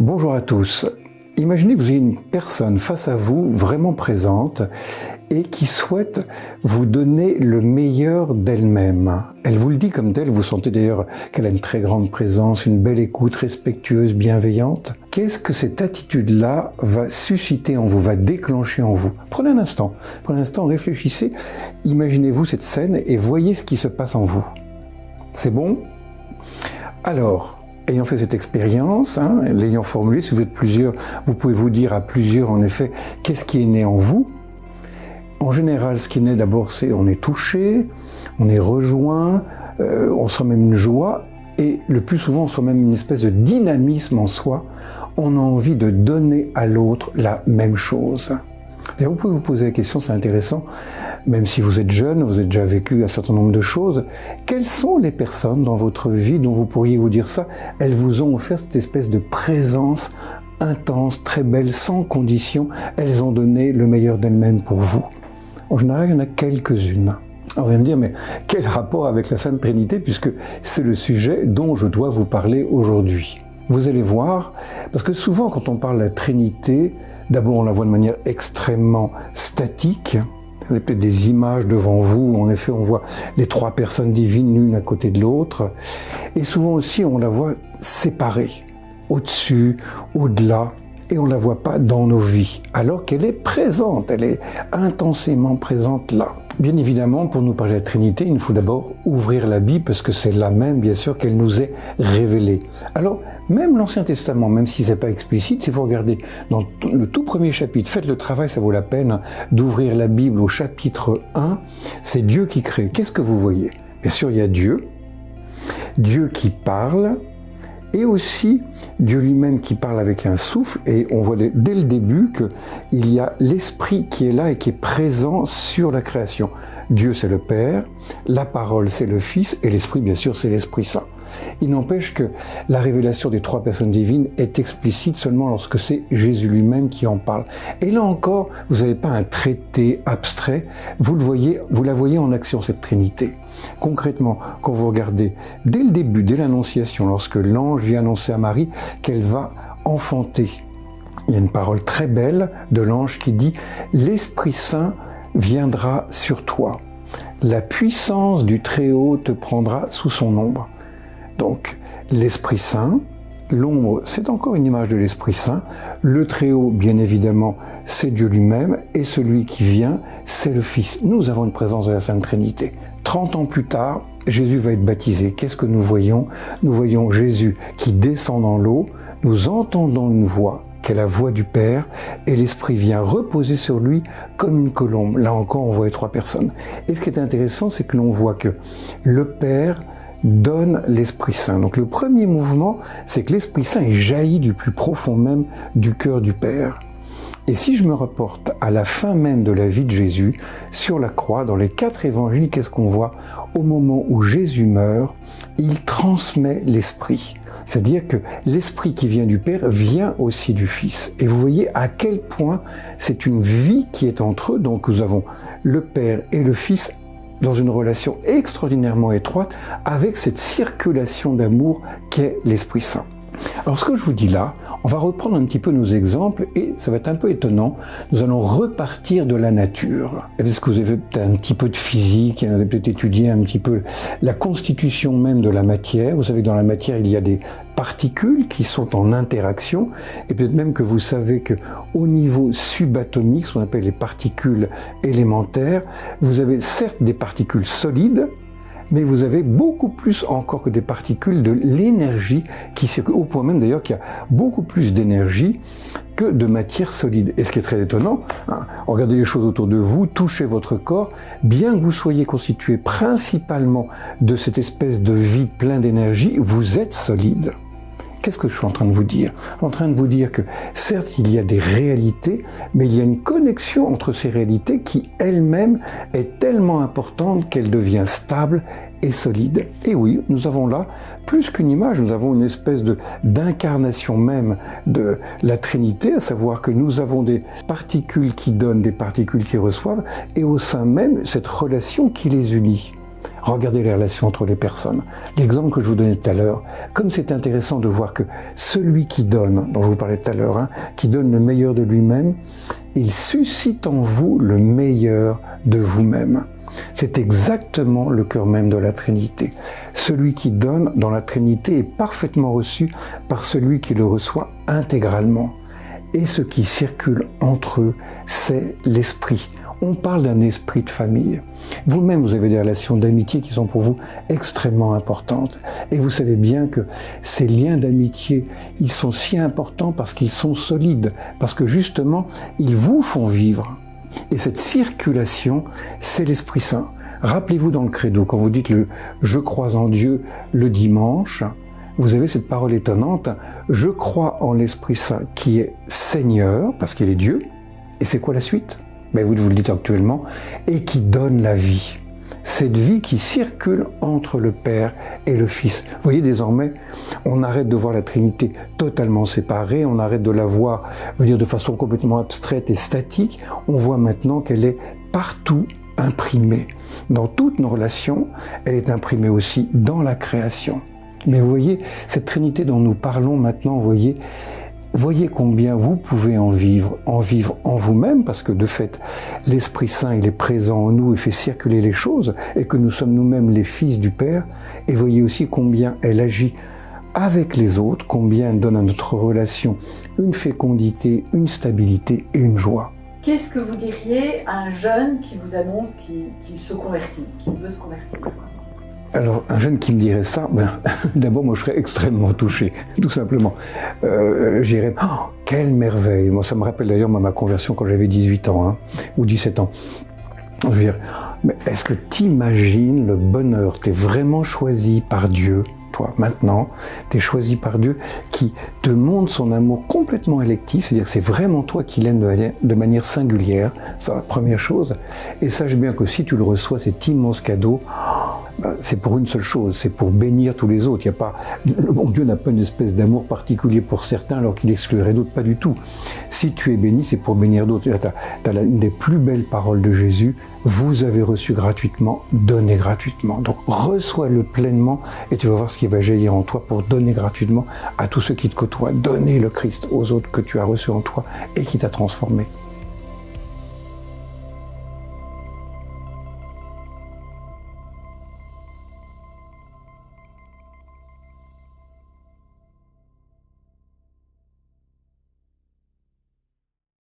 Bonjour à tous. Imaginez que vous ayez une personne face à vous, vraiment présente, et qui souhaite vous donner le meilleur d'elle-même. Elle vous le dit comme telle, vous sentez d'ailleurs qu'elle a une très grande présence, une belle écoute, respectueuse, bienveillante. Qu'est-ce que cette attitude-là va susciter en vous, va déclencher en vous? Prenez un instant, réfléchissez, imaginez-vous cette scène et voyez ce qui se passe en vous. C'est bon? Alors, ayant fait cette expérience, l'ayant formulée, si vous êtes plusieurs, vous pouvez vous dire à plusieurs, en effet, qu'est-ce qui est né en vous. En général, ce qui est né d'abord, c'est on est touché, on est rejoint, on sent même une joie, et le plus souvent, on sent même une espèce de dynamisme en soi. On a envie de donner à l'autre la même chose. Et vous pouvez vous poser la question, c'est intéressant, même si vous êtes jeune, vous avez déjà vécu un certain nombre de choses, quelles sont les personnes dans votre vie dont vous pourriez vous dire ça? Elles vous ont offert cette espèce de présence intense, très belle, sans condition, elles ont donné le meilleur d'elles-mêmes pour vous. En général, il y en a quelques-unes. Alors vous allez me dire, mais quel rapport avec la Sainte Trinité, puisque c'est le sujet dont je dois vous parler aujourd'hui? Vous allez voir, parce que souvent quand on parle de la Trinité, d'abord on la voit de manière extrêmement statique. Vous avez peut-être des images devant vous, en effet on voit les trois personnes divines l'une à côté de l'autre. Et souvent aussi on la voit séparée, au-dessus, au-delà, et on ne la voit pas dans nos vies, alors qu'elle est présente, elle est intensément présente là. Bien évidemment, pour nous parler de la Trinité, il nous faut d'abord ouvrir la Bible, parce que c'est là même, bien sûr, qu'elle nous est révélée. Alors, même l'Ancien Testament, même si c'est pas explicite, si vous regardez dans le tout premier chapitre, faites le travail, ça vaut la peine d'ouvrir la Bible au chapitre 1, c'est Dieu qui crée. Qu'est-ce que vous voyez? Bien sûr, il y a Dieu qui parle, et aussi Dieu lui-même qui parle avec un souffle, et on voit dès le début qu'il y a l'Esprit qui est là et qui est présent sur la création. Dieu c'est le Père, la parole c'est le Fils, et l'Esprit bien sûr c'est l'Esprit Saint. Il n'empêche que la révélation des trois personnes divines est explicite seulement lorsque c'est Jésus lui-même qui en parle. Et là encore, vous n'avez pas un traité abstrait, vous la voyez en action, cette Trinité. Concrètement, quand vous regardez, dès le début, dès l'Annonciation, lorsque l'ange vient annoncer à Marie qu'elle va enfanter, il y a une parole très belle de l'ange qui dit « L'Esprit Saint viendra sur toi. La puissance du Très-Haut te prendra sous son ombre. » Donc, l'Esprit Saint, l'ombre, c'est encore une image de l'Esprit Saint. Le Très-Haut, bien évidemment, c'est Dieu lui-même. Et celui qui vient, c'est le Fils. Nous avons une présence de la Sainte Trinité. 30 ans plus tard, Jésus va être baptisé. Qu'est-ce que nous voyons? Nous voyons Jésus qui descend dans l'eau. Nous entendons une voix, qui est la voix du Père, et l'Esprit vient reposer sur lui comme une colombe. Là encore, on voit les trois personnes. Et ce qui est intéressant, c'est que l'on voit que le Père donne l'Esprit Saint. Donc le premier mouvement, c'est que l'Esprit Saint est jailli du plus profond même du cœur du Père. Et si je me reporte à la fin même de la vie de Jésus, sur la croix, dans les 4 évangiles, qu'est-ce qu'on voit? Au moment où Jésus meurt, il transmet l'Esprit. C'est-à-dire que l'Esprit qui vient du Père vient aussi du Fils. Et vous voyez à quel point c'est une vie qui est entre eux. Donc nous avons le Père et le Fils dans une relation extraordinairement étroite avec cette circulation d'amour qu'est l'Esprit Saint. Alors ce que je vous dis là, on va reprendre un petit peu nos exemples et ça va être un peu étonnant. Nous allons repartir de la nature. Est-ce que vous avez peut-être un petit peu de physique, vous avez peut-être étudié un petit peu la constitution même de la matière. Vous savez que dans la matière, il y a des particules qui sont en interaction et peut-être même que vous savez que au niveau subatomique, ce qu'on appelle les particules élémentaires, vous avez certes des particules solides, mais vous avez beaucoup plus encore que des particules de l'énergie qui circule, au point même d'ailleurs qu'il y a beaucoup plus d'énergie que de matière solide. Et ce qui est très étonnant, regardez les choses autour de vous, touchez votre corps, bien que vous soyez constitué principalement de cette espèce de vide plein d'énergie, vous êtes solide. Qu'est-ce que je suis en train de vous dire? Je suis en train de vous dire que certes il y a des réalités, mais il y a une connexion entre ces réalités qui elle-même est tellement importante qu'elle devient stable et solide. Et oui, nous avons là plus qu'une image, nous avons une espèce d'incarnation même de la Trinité, à savoir que nous avons des particules qui donnent, des particules qui reçoivent, et au sein même cette relation qui les unit. Regardez les relations entre les personnes. L'exemple que je vous donnais tout à l'heure, comme c'est intéressant de voir que celui qui donne, dont je vous parlais tout à l'heure, qui donne le meilleur de lui-même, il suscite en vous le meilleur de vous-même. C'est exactement le cœur même de la Trinité. Celui qui donne dans la Trinité est parfaitement reçu par celui qui le reçoit intégralement. Et ce qui circule entre eux, c'est l'esprit. On parle d'un esprit de famille. Vous-même, vous avez des relations d'amitié qui sont pour vous extrêmement importantes. Et vous savez bien que ces liens d'amitié, ils sont si importants parce qu'ils sont solides, parce que justement, ils vous font vivre. Et cette circulation, c'est l'Esprit Saint. Rappelez-vous dans le credo, quand vous dites le « je crois en Dieu » le dimanche, vous avez cette parole étonnante « je crois en l'Esprit Saint qui est Seigneur », parce qu'il est Dieu. Et c'est quoi la suite ? Ben vous le dites actuellement, et qui donne la vie. Cette vie qui circule entre le Père et le Fils. Vous voyez, désormais, on arrête de voir la Trinité totalement séparée, on arrête de la voir, de façon complètement abstraite et statique. On voit maintenant qu'elle est partout imprimée. Dans toutes nos relations, elle est imprimée aussi dans la création. Mais vous voyez, cette Trinité dont nous parlons maintenant, voyez combien vous pouvez en vivre en vous-même, parce que de fait, l'Esprit Saint, il est présent en nous et fait circuler les choses, et que nous sommes nous-mêmes les fils du Père, et voyez aussi combien elle agit avec les autres, combien elle donne à notre relation une fécondité, une stabilité et une joie. Qu'est-ce que vous diriez à un jeune qui vous annonce qu'il se convertit, qu'il veut se convertir ? Alors, un jeune qui me dirait ça, d'abord, moi, je serais extrêmement touché, tout simplement. J'irais, oh, quelle merveille! Moi, ça me rappelle d'ailleurs ma conversion quand j'avais 18 ans, ou 17 ans. Je veux dire, mais est-ce que t'imagines le bonheur? T'es vraiment choisi par Dieu, toi, maintenant. T'es choisi par Dieu qui te montre son amour complètement électif, c'est-à-dire que c'est vraiment toi qui l'aimes de manière singulière, c'est la première chose. Et sache bien que si tu le reçois, cet immense cadeau, c'est pour une seule chose, c'est pour bénir tous les autres. Le bon Dieu n'a pas une espèce d'amour particulier pour certains alors qu'il exclurait d'autres, pas du tout. Si tu es béni, c'est pour bénir d'autres. Tu as une des plus belles paroles de Jésus, vous avez reçu gratuitement, donnez gratuitement. Donc reçois-le pleinement et tu vas voir ce qui va jaillir en toi pour donner gratuitement à tous ceux qui te côtoient. Donner le Christ aux autres que tu as reçu en toi et qui t'a transformé.